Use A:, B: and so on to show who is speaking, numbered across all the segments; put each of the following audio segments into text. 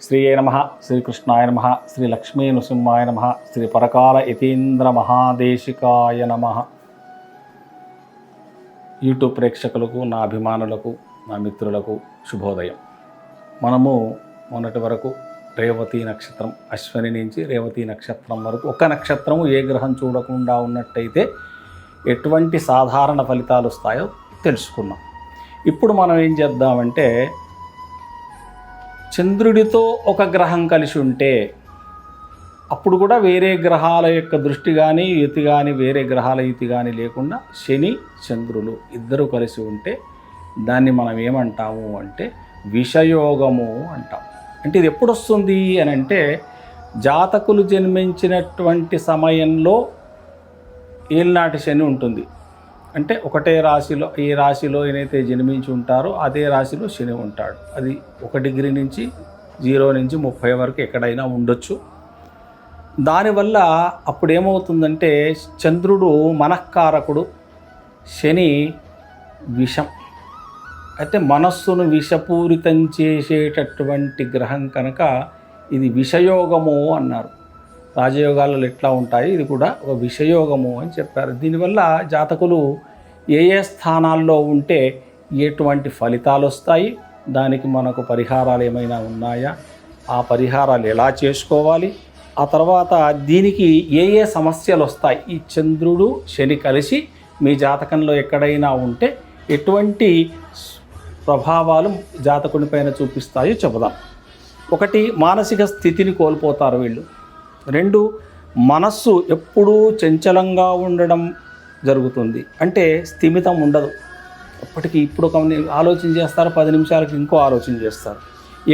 A: శ్రీయే నమః, శ్రీకృష్ణాయ నమః, శ్రీ లక్ష్మీ నృసింహాయ నమః, శ్రీ పరకాల యతీంద్ర మహాదేశికాయ నమః. యూట్యూబ్ ప్రేక్షకులకు, నా అభిమానులకు, నా మిత్రులకు శుభోదయం. మనము మొన్నటి వరకు రేవతి నక్షత్రం, అశ్విని నుంచి రేవతి నక్షత్రం వరకు ఒక నక్షత్రము ఏ గ్రహం చూడకుండా ఉన్నట్టయితే ఎటువంటి సాధారణ ఫలితాలు వస్తాయో తెలుసుకున్నాం. ఇప్పుడు మనం ఏం చేద్దామంటే, చంద్రుడితో ఒక గ్రహం కలిసి ఉంటే అప్పుడు కూడా వేరే గ్రహాల యొక్క దృష్టి కానీ యుతి కానీ వేరే గ్రహాల యుతి కానీ లేకుండా శని చంద్రులు ఇద్దరు కలిసి ఉంటే దాన్ని మనం ఏమంటాము అంటే విషయోగము అంటాం. అంటే ఇది ఎప్పుడు వస్తుంది అని అంటే, జాతకులు జన్మించినటువంటి సమయంలో ఏలినాటి శని ఉంటుంది. అంటే ఒకటే రాశిలో, ఏ రాశిలో ఏదైతే జన్మించి ఉంటారో అదే రాశిలో శని ఉంటాడు. అది 1 డిగ్రీ నుంచి 0 నుంచి 30 వరకు ఎక్కడైనా ఉండొచ్చు. దానివల్ల అప్పుడు ఏమవుతుందంటే, చంద్రుడు మనఃకారకుడు, శని విషం. అయితే మనస్సును విషపూరితం చేసేటటువంటి గ్రహం కనుక ఇది విషయోగము అన్నారు. రాజయోగాలలో ఎట్లా ఉంటాయి, ఇది కూడా ఒక విషయోగము అని చెప్పారు. దీనివల్ల జాతకులు ఏ ఏ స్థానాల్లో ఉంటే ఎటువంటి ఫలితాలు వస్తాయి, దానికి మనకు పరిహారాలు ఏమైనా ఉన్నాయా, ఆ పరిహారాలు ఎలా చేసుకోవాలి, ఆ తర్వాత దీనికి ఏ ఏ సమస్యలు వస్తాయి, ఈ చంద్రుడు శని కలిసి మీ జాతకంలో ఎక్కడైనా ఉంటే ఎటువంటి ప్రభావాలు జాతకుని పైన చూపిస్తాయో చెబుదాం. 1, మానసిక స్థితిని కోల్పోతారు వీళ్ళు. 2, మనస్సు ఎప్పుడూ చంచలంగా ఉండడం జరుగుతుంది. అంటే స్థిమితం ఉండదు. ఎప్పటికీ ఇప్పుడు ఒక ఆలోచన చేస్తారు, 10 నిమిషాలకి ఇంకో ఆలోచన చేస్తారు.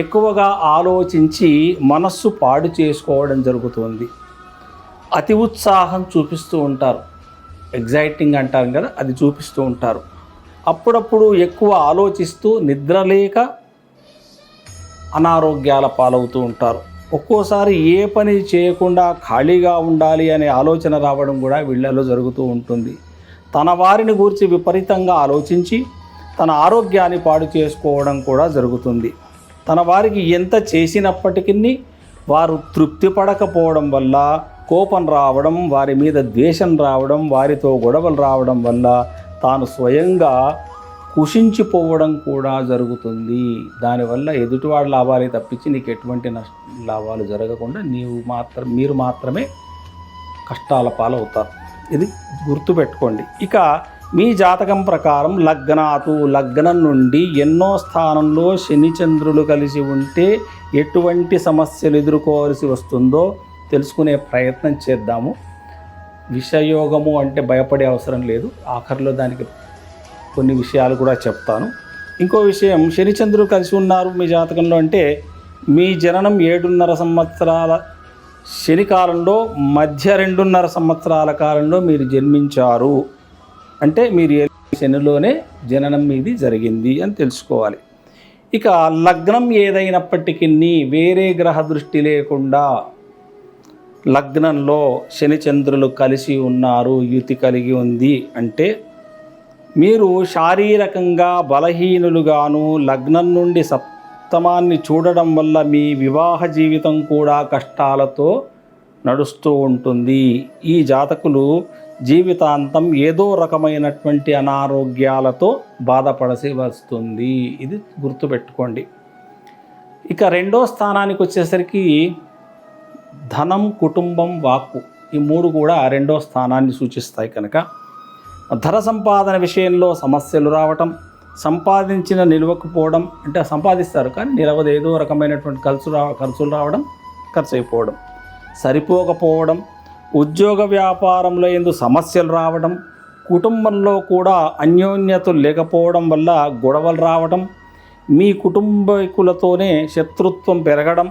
A: ఎక్కువగా ఆలోచించి మనస్సు పాడు చేసుకోవడం జరుగుతుంది. అతి ఉత్సాహం చూపిస్తూ ఉంటారు, ఎగ్జైటింగ్ అంటారు కదా, అది చూపిస్తూ ఉంటారు. అప్పుడప్పుడు ఎక్కువ ఆలోచిస్తూ నిద్రలేక అనారోగ్యాల పాలవుతూ ఉంటారు. ఒక్కోసారి ఏ పని చేయకుండా ఖాళీగా ఉండాలి అనే ఆలోచన రావడం కూడా వీళ్ళలో జరుగుతూ ఉంటుంది. తన వారిని గురించి విపరీతంగా ఆలోచించి తన ఆరోగ్యాన్ని పాడు చేసుకోవడం కూడా జరుగుతుంది. తన వారికి ఎంత చేసినప్పటికీ వారు తృప్తి పడకపోవడం వల్ల కోపం రావడం, వారి మీద ద్వేషం రావడం, వారితో గొడవలు రావడం వల్ల తాను స్వయంగా కుషించిపోవడం కూడా జరుగుతుంది. దానివల్ల ఎదుటివాడి లాభాలే తప్పించి నీకు ఎటువంటి లాభాలు జరగకుండా మీరు మాత్రమే కష్టాల పాలవుతారు. ఇది గుర్తుపెట్టుకోండి. ఇక మీ జాతకం ప్రకారం లగ్నం నుండి ఎన్నో స్థానంలో శని చంద్రులు కలిసి ఉంటే ఎటువంటి సమస్యలు ఎదుర్కోవాల్సి వస్తుందో తెలుసుకునే ప్రయత్నం చేద్దాము. విషయోగము అంటే భయపడే అవసరం లేదు. ఆఖరిలో దానికి కొన్ని విషయాలు కూడా చెప్తాను. ఇంకో విషయం, శనిచంద్రులు కలిసి ఉన్నారు మీ జాతకంలో అంటే మీ జననం 7.5 సంవత్సరాల శని కాలంలో మధ్య 2.5 సంవత్సరాల కాలంలో మీరు జన్మించారు అంటే మీరు శనిలోనే జననం మీది జరిగింది అని తెలుసుకోవాలి. ఇక లగ్నం ఏదైనప్పటికీ వేరే గ్రహ దృష్టి లేకుండా లగ్నంలో శనిచంద్రులు కలిసి ఉన్నారు, యుతి కలిగి ఉంది అంటే మీరు శారీరకంగా బలహీనులుగాను, లగ్నం నుండి సప్తమాన్ని చూడడం వల్ల మీ వివాహ జీవితం కూడా కష్టాలతో నడుస్తూ ఉంటుంది. ఈ జాతకులు జీవితాంతం ఏదో రకమైనటువంటి అనారోగ్యాలతో బాధపడాల్సి వస్తుంది. ఇది గుర్తుపెట్టుకోండి. ఇక 2వ స్థానానికి వచ్చేసరికి ధనం, కుటుంబం, వాక్కు, ఈ 3 కూడా 2వ స్థానాన్ని సూచిస్తాయి. కనుక ధన సంపాదన విషయంలో సమస్యలు రావటం, సంపాదించిన నిలవకపోవడం, అంటే సంపాదిస్తారు కానీ నిలవదు, ఏదో రకమైనటువంటి ఖర్చులు రావడం, ఖర్చు అయిపోవడం, సరిపోకపోవడం, ఉద్యోగ వ్యాపారంలో ఎందు సమస్యలు రావడం, కుటుంబంలో కూడా అన్యోన్యతలు లేకపోవడం వల్ల గొడవలు రావడం, మీ కుటుంబీకులతోనే శత్రుత్వం పెరగడం,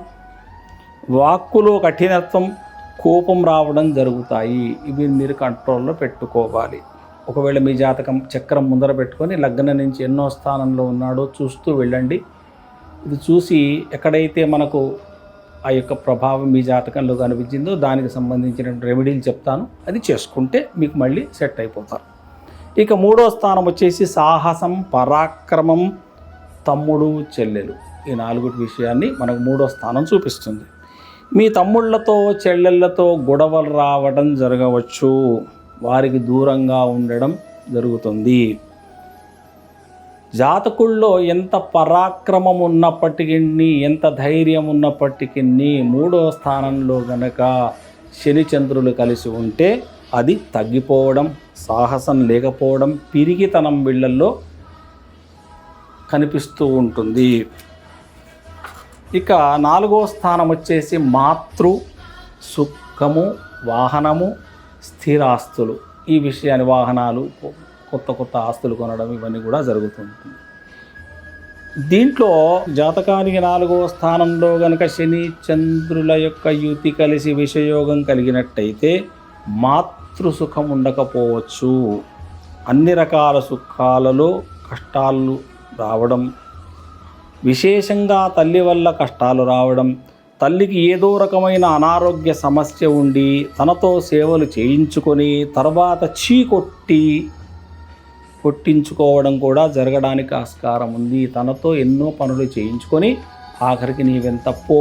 A: వాక్కులో కఠినత్వం, కోపం రావడం జరుగుతాయి. ఇవి మీరు కంట్రోల్లో పెట్టుకోవాలి. ఒకవేళ మీ జాతకం చక్రం ముందర పెట్టుకొని లగ్నం నుంచి ఎన్నో స్థానంలో ఉన్నాడో చూస్తూ వెళ్ళండి. ఇది చూసి ఎక్కడైతే మనకు ఆ యొక్క ప్రభావం మీ జాతకంలో కనిపించిందో దానికి సంబంధించిన రెమెడీలు చెప్తాను, అది చేసుకుంటే మీకు మళ్ళీ సెట్ అయిపోతారు. ఇక 3వ స్థానం వచ్చేసి సాహసం, పరాక్రమం, తమ్ముడు చెల్లెలు. ఈ 4 విషయాన్ని మనకు 3వ స్థానం చూపిస్తుంది. మీ తమ్ముళ్ళతో చెల్లెళ్ళతో గొడవలు రావడం జరగవచ్చు, వారికి దూరంగా ఉండడం జరుగుతుంది. జాతకుల్లో ఎంత పరాక్రమం ఉన్నప్పటికీ, ఎంత ధైర్యం ఉన్నప్పటికీ 3వ స్థానంలో గనక శని చంద్రులు కలిసి ఉంటే అది తగ్గిపోవడం, సాహసం లేకపోవడం, పిరిగితనం వీళ్ళల్లో కనిపిస్తూ ఉంటుంది. ఇక 4వ స్థానం వచ్చేసి మాతృ సుఖము, వాహనము, స్థిరాస్తులు. ఈ విషయాన్ని వాహనాలు, కొత్త ఆస్తులు కొనడం ఇవన్నీ కూడా జరుగుతుంటుంది. దీంట్లో జాతకానికి 4వ స్థానంలో కనుక శని చంద్రుల యొక్క యుతి కలిసి విషయోగం కలిగినట్టయితే మాతృసుఖం ఉండకపోవచ్చు. అన్ని రకాల సుఖాలలో కష్టాలు రావడం, విశేషంగా తల్లి వల్ల కష్టాలు రావడం, తల్లికి ఏదో రకమైన అనారోగ్య సమస్య ఉండి తనతో సేవలు చేయించుకొని తర్వాత కొట్టించుకోవడం కూడా జరగడానికి ఆస్కారం ఉంది. తనతో ఎన్నో పనులు చేయించుకొని ఆఖరికి నీవెంత పో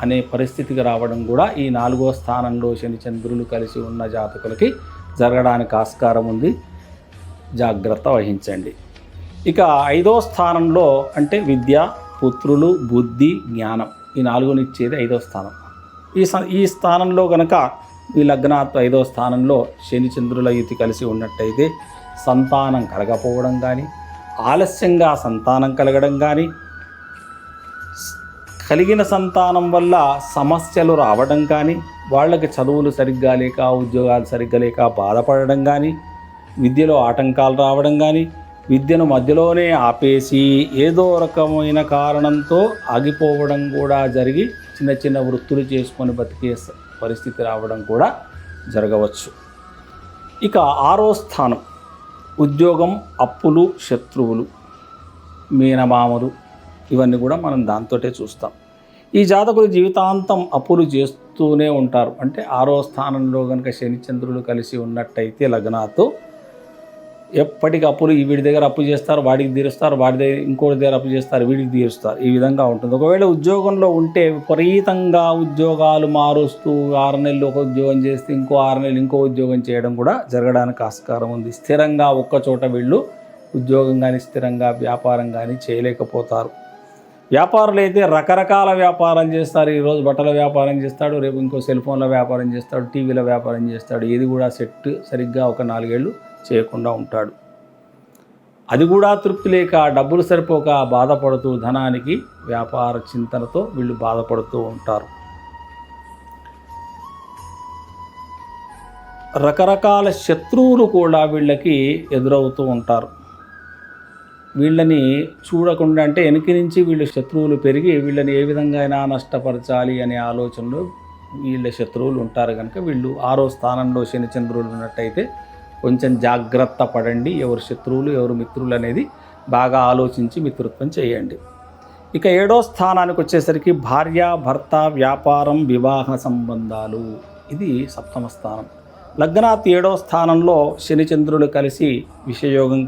A: అనే పరిస్థితికి రావడం కూడా ఈ 4వ స్థానంలో శని చంద్రులు కలిసి ఉన్న జాతకులకి జరగడానికి ఆస్కారం ఉంది. జాగ్రత్త వహించండి. ఇక 5వ స్థానంలో అంటే విద్య, పుత్రులు, బుద్ధి, జ్ఞానం, ఈ 4నిచ్చేది 5వ స్థానం. ఈ స్థానంలో కనుక ఈ లగ్నాత్ 5వ స్థానంలో శని చంద్రుల యుతి కలిసి ఉన్నట్టయితే సంతానం కలగపోవడం కానీ, ఆలస్యంగా సంతానం కలగడం కానీ, కలిగిన సంతానం వల్ల సమస్యలు రావడం కానీ, వాళ్ళకి చదువులు సరిగ్గా లేక, ఉద్యోగాలు సరిగ్గా లేక బాధపడడం కానీ, విద్యలో ఆటంకాలు రావడం కానీ, విద్యను మధ్యలోనే ఆపేసి ఏదో రకమైన కారణంతో ఆగిపోవడం కూడా జరిగి చిన్న వృత్తులు చేసుకొని బతికే పరిస్థితి రావడం కూడా జరగవచ్చు. ఇక 6వ స్థానం ఉద్యోగం, అప్పులు, శత్రువులు, మీనమామలు, ఇవన్నీ కూడా మనం దాంతోటే చూస్తాం. ఈ జాతకులు జీవితాంతం అప్పులు చేస్తూనే ఉంటారు. అంటే 6వ స్థానంలో కనుక శని చంద్రులు కలిసి ఉన్నట్టయితే లగ్నాతో ఎప్పటికీ అప్పులు, వీడి దగ్గర అప్పు చేస్తారు, వాడికి తీరుస్తారు, వాడి దగ్గర ఇంకోటి దగ్గర అప్పు చేస్తారు, వీడికి తీరుస్తారు, ఈ విధంగా ఉంటుంది. ఒకవేళ ఉద్యోగంలో ఉంటే విపరీతంగా ఉద్యోగాలు మారుస్తూ 6 నెలలు ఒక ఉద్యోగం చేస్తే ఇంకో 6 నెలలు ఇంకో ఉద్యోగం చేయడం కూడా జరగడానికి ఆస్కారం ఉంది. స్థిరంగా ఒక్కచోట వీళ్ళు ఉద్యోగం కానీ స్థిరంగా వ్యాపారం కానీ చేయలేకపోతారు. వ్యాపారులు అయితే రకరకాల వ్యాపారం చేస్తారు. ఈరోజు బట్టల వ్యాపారం చేస్తాడు, రేపు ఇంకో సెల్ ఫోన్ల వ్యాపారం చేస్తాడు, టీవీల వ్యాపారం చేస్తాడు. ఏది కూడా సెట్ సరిగ్గా ఒక 4 ఏళ్ళు చేయకుండా ఉంటాడు. అది కూడా తృప్తి లేక, డబ్బులు సరిపోక బాధపడుతూ, ధనానికి వ్యాపార చింతనతో వీళ్ళు బాధపడుతూ ఉంటారు. రకరకాల శత్రువులు కూడా వీళ్ళకి ఎదురవుతూ ఉంటారు. వీళ్ళని చూడకుండా, అంటే వెనక నుంచి వీళ్ళ శత్రువులు పెరిగి వీళ్ళని ఏ విధంగా అయినా నష్టపరచాలి అనే ఆలోచనలో వీళ్ళ శత్రువులు ఉంటారు. కనుక వీళ్ళు 6వ స్థానంలో శని చంద్రులు ఉన్నట్టయితే కొంచెం జాగ్రత్త పడండి. ఎవరు శత్రువులు ఎవరు మిత్రులు అనేది బాగా ఆలోచించి మిత్రత్వం చేయండి. ఇక 7వ స్థానానికి వచ్చేసరికి భార్య, భర్త, వ్యాపారం, వివాహ సంబంధాలు, ఇది 7వ స్థానం. లగ్నాత్ 7వ స్థానంలో శని చంద్రులు కలిసి విషయోగం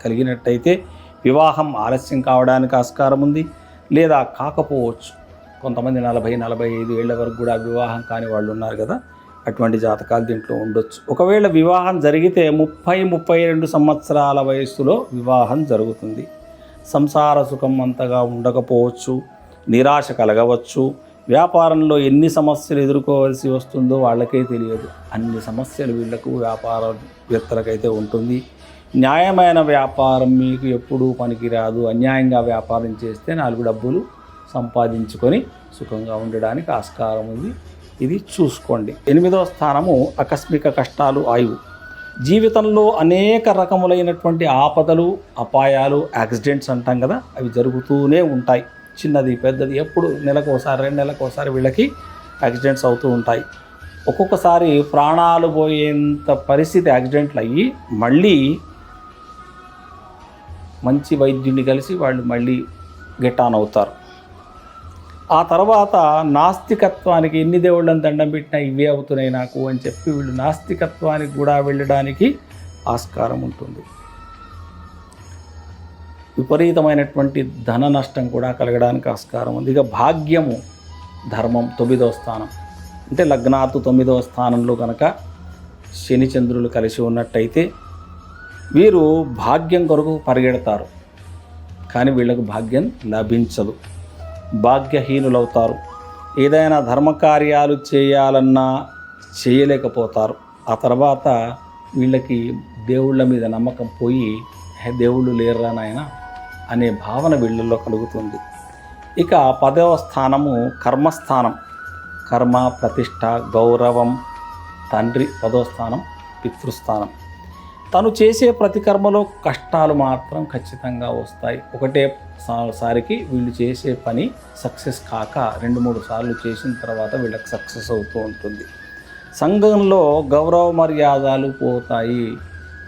A: కలిగినట్టయితే వివాహం ఆలస్యం కావడానికి ఆస్కారం ఉంది, లేదా కాకపోవచ్చు. కొంతమంది 40-45 ఏళ్ల వరకు కూడా వివాహం కాని వాళ్ళు ఉన్నారు కదా, అటువంటి జాతకాలు దీంట్లో ఉండొచ్చు. ఒకవేళ వివాహం జరిగితే 30-32 సంవత్సరాల వయస్సులో వివాహం జరుగుతుంది. సంసార సుఖం అంతగా ఉండకపోవచ్చు, నిరాశ కలగవచ్చు. వ్యాపారంలో ఎన్ని సమస్యలు ఎదుర్కోవాల్సి వస్తుందో వాళ్ళకే తెలియదు. అన్ని సమస్యలు వీళ్లకు వ్యాపారవేత్తలకైతే ఉంటుంది. న్యాయమైన వ్యాపారం మీకు ఎప్పుడూ పనికిరాదు. అన్యాయంగా వ్యాపారం చేస్తే 4 డబ్బులు సంపాదించుకొని సుఖంగా ఉండడానికి ఆస్కారం ఉంది. ఇది చూసుకోండి. 8వ స్థానము ఆకస్మిక కష్టాలు, ఆయువు. జీవితంలో అనేక రకములైనటువంటి ఆపదలు, అపాయాలు, యాక్సిడెంట్స్ అంటాం కదా, అవి జరుగుతూనే ఉంటాయి. చిన్నది పెద్దది ఎప్పుడు నెలకోసారి 2 నెలలకోసారి వీళ్ళకి యాక్సిడెంట్స్ అవుతూ ఉంటాయి. ఒక్కొక్కసారి ప్రాణాలు పోయేంత పరిస్థితి యాక్సిడెంట్లు అయ్యి మళ్ళీ మంచి వైద్యుడిని కలిసి వాళ్ళు మళ్ళీ గెట్ ఆన్ అవుతారు. ఆ తర్వాత నాస్తికత్వానికి, ఎన్ని దేవుళ్ళని దండం పెట్టినా ఇవే అవుతున్నాయి నాకు అని చెప్పి వీళ్ళు నాస్తికత్వానికి కూడా వెళ్ళడానికి ఆస్కారం ఉంటుంది. విపరీతమైనటువంటి ధన నష్టం కూడా కలగడానికి ఆస్కారం ఉంది. ఇక భాగ్యము, ధర్మం 9వ స్థానం అంటే లగ్నాతు 9వ స్థానంలో కనుక శని చంద్రులు కలిసి ఉన్నట్టయితే వీరు భాగ్యం కొరకు పరిగెడతారు, కానీ వీళ్ళకు భాగ్యం లభించదు, భాగ్యహీనులవుతారు. ఏదైనా ధర్మకార్యాలు చేయాలన్నా చేయలేకపోతారు. ఆ తర్వాత వీళ్ళకి దేవుళ్ళ మీద నమ్మకం పోయి దేవుళ్ళు లేరురా నాయన అనే భావన వీళ్ళల్లో కలుగుతుంది. ఇక 10వ స్థానము కర్మస్థానం. కర్మ, ప్రతిష్ట, గౌరవం, తండ్రి. 10వ స్థానం పితృస్థానం. తను చేసే ప్రతి కర్మలో కష్టాలు మాత్రం ఖచ్చితంగా వస్తాయి. ఒకటే సారికి వీళ్ళు చేసే పని సక్సెస్ కాక 2-3 సార్లు చేసిన తర్వాత వీళ్ళకి సక్సెస్ అవుతూ ఉంటుంది. సంఘంలో గౌరవ మర్యాదలు పోతాయి.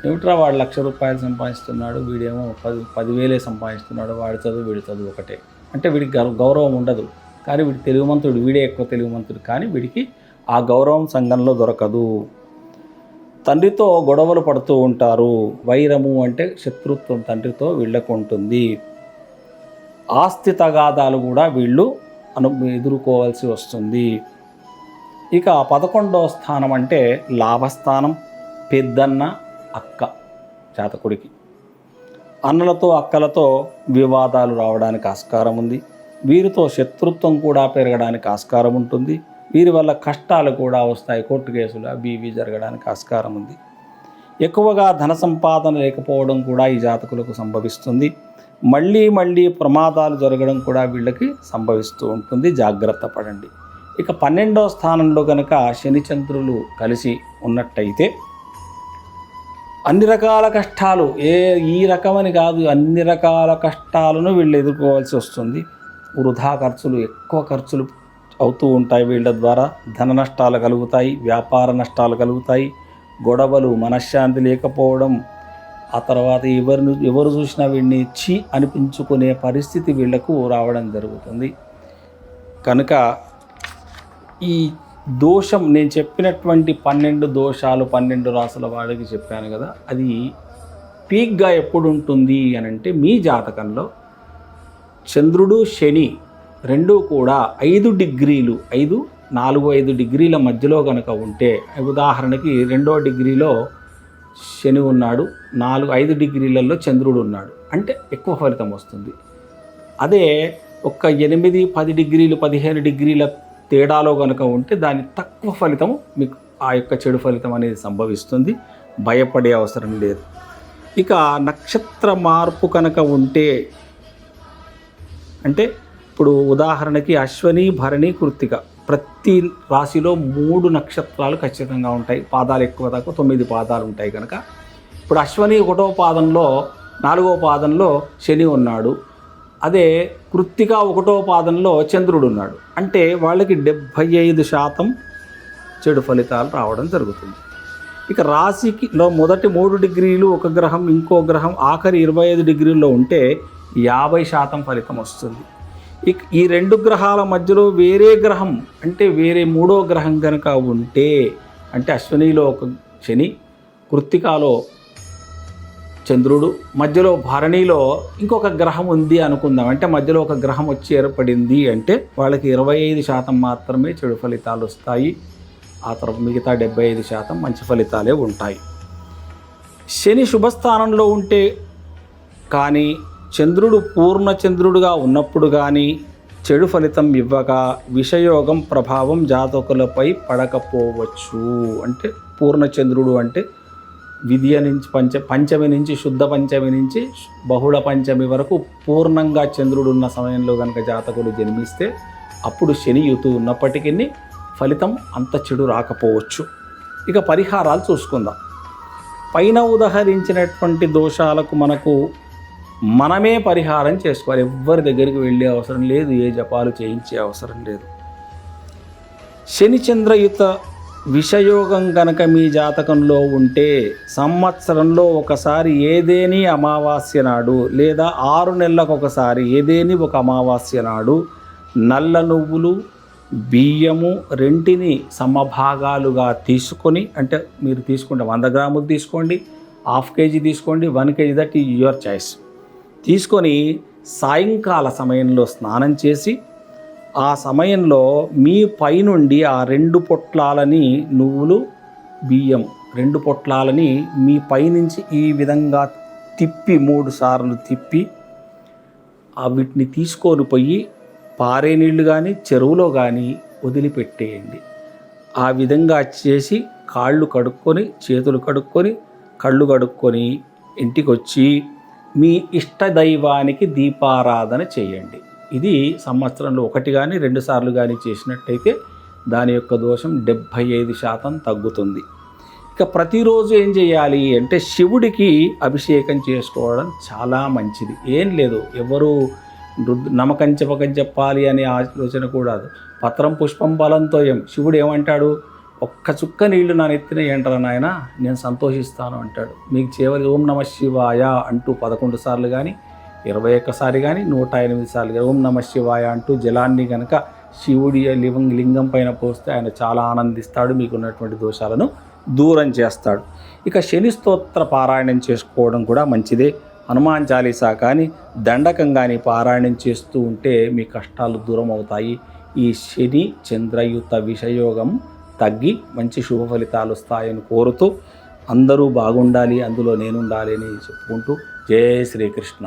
A: ఏమిట్రా వాడు ₹1,00,000 సంపాదిస్తున్నాడు, వీడేమో 10,000 సంపాదిస్తున్నాడు, వాడి చదువు వీడి చదువు ఒకటే అంటే వీడికి గౌరవం ఉండదు. కానీ వీడి తెలివిమంతుడు, వీడే ఎక్కువ తెలివిమంతుడు, కానీ వీడికి ఆ గౌరవం సంఘంలో దొరకదు. తండ్రితో గొడవలు పడుతూ ఉంటారు. వైరము అంటే శత్రుత్వం తండ్రితో వీళ్ళకు ఉంటుంది. ఆస్తి తగాదాలు కూడా వీళ్ళు ఎదుర్కోవాల్సి వస్తుంది. ఇక 11వ స్థానం అంటే లాభస్థానం. పెద్దన్న, అక్క జాతకుడికి అన్నలతో అక్కలతో వివాదాలు రావడానికి ఆస్కారం ఉంది. వీరితో శత్రుత్వం కూడా పెరగడానికి ఆస్కారం ఉంటుంది. వీరి వల్ల కష్టాలు కూడా వస్తాయి, కోర్టు కేసులు అవి ఇవి జరగడానికి ఆస్కారం ఉంది. ఎక్కువగా ధన సంపాదన లేకపోవడం కూడా ఈ జాతకులకు సంభవిస్తుంది. మళ్ళీ ప్రమాదాలు జరగడం కూడా వీళ్ళకి సంభవిస్తూ ఉంటుంది. జాగ్రత్త పడండి. ఇక 12వ స్థానంలో కనుక శని చంద్రులు కలిసి ఉన్నట్టయితే అన్ని రకాల కష్టాలు, ఈ రకమని కాదు, అన్ని రకాల కష్టాలను వీళ్ళు ఎదుర్కోవాల్సి వస్తుంది. వృధా ఖర్చులు, ఎక్కువ ఖర్చులు అవుతూ ఉంటాయి. వీళ్ళ ద్వారా ధన నష్టాలు కలుగుతాయి, వ్యాపార నష్టాలు కలుగుతాయి, గొడవలు, మనశ్శాంతి లేకపోవడం, ఆ తర్వాత ఎవరు చూసినా వీడిని ఛీ అనిపించుకునే పరిస్థితి వీళ్లకు రావడం జరుగుతుంది. కనుక ఈ దోషం నేను చెప్పినటువంటి 12 దోషాలు 12 రాసుల వాళ్ళకి చెప్పాను కదా, అది పీక్గా ఎప్పుడు ఉంటుంది అని అంటే మీ జాతకంలో చంద్రుడు శని రెండూ కూడా 5 డిగ్రీలు 4-5 డిగ్రీల మధ్యలో కనుక ఉంటే, ఉదాహరణకి 2వ డిగ్రీలో శని ఉన్నాడు, 4-5 డిగ్రీలలో చంద్రుడు ఉన్నాడు అంటే ఎక్కువ ఫలితం వస్తుంది. అదే ఒక 8-10 డిగ్రీలు 15 డిగ్రీల తేడాలో కనుక ఉంటే దాని తక్కువ ఫలితం మీకు ఆ యొక్క చెడు ఫలితం అనేది సంభవిస్తుంది. భయపడే అవసరం లేదు. ఇక నక్షత్ర మార్పు కనుక ఉంటే అంటే ఇప్పుడు ఉదాహరణకి అశ్వని, భరణి, కృత్తిక ప్రతి రాశిలో 3 నక్షత్రాలు ఖచ్చితంగా ఉంటాయి. పాదాలు ఎక్కువ తక్కువ 9 పాదాలు ఉంటాయి కనుక ఇప్పుడు అశ్వని 1వ పాదంలో 4వ పాదంలో శని ఉన్నాడు, అదే కృత్తిక 1వ పాదంలో చంద్రుడు ఉన్నాడు అంటే వాళ్ళకి 75% చెడు ఫలితాలు రావడం జరుగుతుంది. ఇక రాశికిలో మొదటి 3 డిగ్రీలు ఒక గ్రహం, ఇంకో గ్రహం ఆఖరి 25 డిగ్రీల్లో ఉంటే 50% ఫలితం వస్తుంది. ఇక ఈ 2 గ్రహాల మధ్యలో వేరే గ్రహం అంటే వేరే 3వ గ్రహం కనుక ఉంటే అంటే అశ్వనిలో ఒక శని, కృత్తికాలో చంద్రుడు, మధ్యలో భరణిలో ఇంకొక గ్రహం ఉంది అనుకుందాం, అంటే మధ్యలో ఒక గ్రహం వచ్చి ఏర్పడింది అంటే వాళ్ళకి 25% మాత్రమే చెడు ఫలితాలు వస్తాయి. ఆ తర్వాత మిగతా 75% మంచి ఫలితాలే ఉంటాయి. శని శుభస్థానంలో ఉంటే కానీ చంద్రుడు పూర్ణ చంద్రుడుగా ఉన్నప్పుడు కానీ చెడు ఫలితం ఇవ్వక విషయోగం ప్రభావం జాతకులపై పడకపోవచ్చు. అంటే పూర్ణ చంద్రుడు అంటే విద్య నుంచి పంచమి నుంచి శుద్ధ పంచమి నుంచి బహుళ పంచమి వరకు పూర్ణంగా చంద్రుడు ఉన్న సమయంలో కనుక జాతకుడు జన్మిస్తే అప్పుడు శని యుతు ఉన్నప్పటికీ ఫలితం అంత చెడు రాకపోవచ్చు. ఇక పరిహారాలు చూసుకుందాం. పైన ఉదహరించినటువంటి దోషాలకు మనమే పరిహారం చేసుకోవాలి. ఎవ్వరి దగ్గరికి వెళ్ళే అవసరం లేదు, ఏ జపాలు చేయించే అవసరం లేదు. శని చంద్రయుత విషయోగం కనుక మీ జాతకంలో ఉంటే సంవత్సరంలో ఒకసారి ఏదేని అమావాస్య నాడు లేదా 6 నెలలకు ఒకసారి ఏదేని ఒక అమావాస్య నాడు నల్ల నువ్వులు, బియ్యము రెంటిని సమభాగాలుగా తీసుకొని, అంటే మీరు తీసుకుంటే 100 గ్రాములు తీసుకోండి, ½ కేజీ తీసుకోండి, 1 KG, that is your choice. తీసుకొని సాయంకాల సమయంలో స్నానం చేసి ఆ సమయంలో మీ పైనుండి ఆ 2 పొట్లాలని నువ్వులు బియ్యం 2 పొట్లాలని మీ పైనుంచి ఈ విధంగా తిప్పి 3 సార్లు తిప్పి వీటిని తీసుకొని పోయి పారే నీళ్లు కానీ చెరువులో కానీ వదిలిపెట్టేయండి. ఆ విధంగా చేసి కాళ్ళు కడుక్కొని చేతులు కడుక్కొని కళ్ళు కడుక్కొని ఇంటికి వచ్చి మీ ఇష్టదైవానికి దీపారాధన చేయండి. ఇది సంవత్సరంలో 1 కానీ 2 సార్లు కానీ చేసినట్టయితే దాని యొక్క దోషం 75% తగ్గుతుంది. ఇక ప్రతిరోజు ఏం చేయాలి అంటే శివుడికి అభిషేకం చేసుకోవడం చాలా మంచిది. ఏం లేదు, ఎవరు నమకం చెప్పకం చెప్పాలి అనే ఆలోచన కూడా పత్రం పుష్పం బలంతో శివుడు ఏమంటాడు, ఒక్క చుక్క నీళ్లు నా నెత్తిన ఏంటరా నాయన నేను సంతోషిస్తాను అంటాడు. మీకు చేయవలసి ఓం నమ శివాయ అంటూ 11 సార్లు కానీ 21 సారి కానీ 108 సార్లు కానీ ఓం నమ శివాయ అంటూ జలాన్ని కనుక శివుడి లింగం పైన పోస్తే ఆయన చాలా ఆనందిస్తాడు, మీకున్నటువంటి దోషాలను దూరం చేస్తాడు. ఇక శని స్తోత్ర పారాయణం చేసుకోవడం కూడా మంచిదే. హనుమాన్ చాలీసా కానీ దండకం కానీ పారాయణం చేస్తూ ఉంటే మీ కష్టాలు దూరం అవుతాయి. ఈ శని చంద్రయుత విషయోగం తగ్గి మంచి శుభ ఫలితాలు వస్తాయని కోరుతూ అందరూ బాగుండాలి, అందులో నేనుండాలి అని చెప్పుకుంటూ జై శ్రీకృష్ణ.